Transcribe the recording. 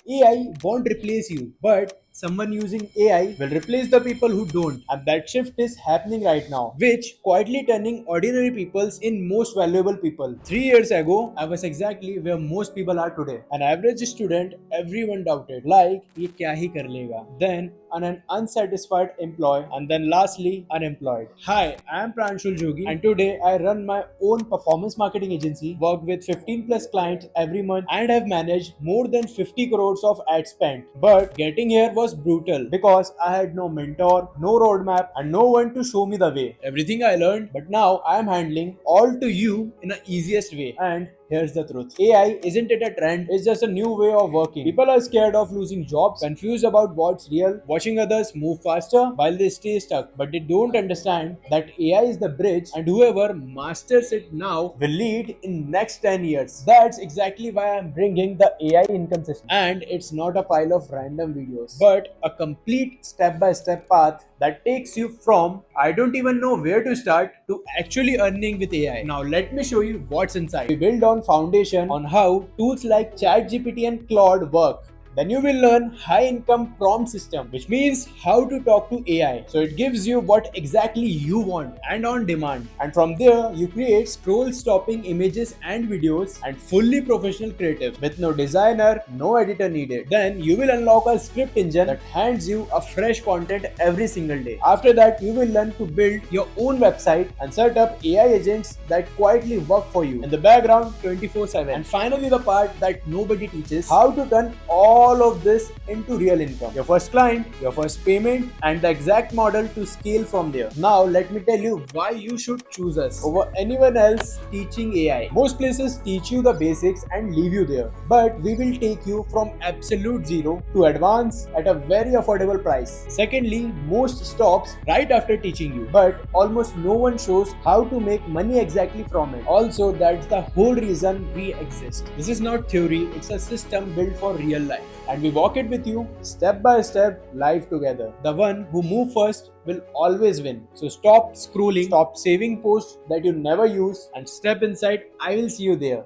AI won't replace you, but someone using AI will replace the people who don't. And that shift is happening right now, which quietly turning ordinary peoples in most valuable people. 3 years ago, I was exactly where most people are today. An average student, everyone doubted, like, ये क्या ही कर लेगा? Then, an unsatisfied employee, and then lastly, unemployed. Hi, I am Pranshul Jogi, and today I run my own performance marketing agency, work with 15 plus clients every month, and have managed more than 50 crores of ad spend. But getting here was brutal because I had no mentor, no roadmap, and no one to show me the way. Everything I learned, but now I am handling all to you in the easiest way. And here's the truth. AI isn't it a trend, it's just a new way of working. People are scared of losing jobs, confused about what's real, watching others move faster while they stay stuck. But they don't understand that AI is the bridge and whoever masters it now will lead in next 10 years. That's exactly why I'm bringing the AI income system. And it's not a pile of random videos, but a complete step-by-step path that takes you from I don't even know where to start to actually earning with AI. Now let me show you what's inside. We build on foundation on how tools like ChatGPT and Claude work. Then you will learn high income prompt system, which means how to talk to AI. So it gives you what exactly you want and on demand. And from there, you create scroll stopping images and videos and fully professional creative with no designer, no editor needed. Then you will unlock a script engine that hands you a fresh content every single day. After that, you will learn to build your own website and set up AI agents that quietly work for you in the background 24/7. And finally, the part that nobody teaches, how to turn all of this into real income. Your first client, your first payment, and the exact model to scale from there. Now, let me tell you why you should choose us over anyone else teaching AI. Most places teach you the basics and leave you there, but we will take you from absolute zero to advance at a very affordable price. Secondly, most stops right after teaching you, but almost no one shows how to make money exactly from it. Also, that's the whole reason we exist. This is not theory, it's a system built for real life. And we walk it with you step by step, live together. The one who move first will always win. So stop scrolling, stop saving posts that you never use, and step inside. I will see you there.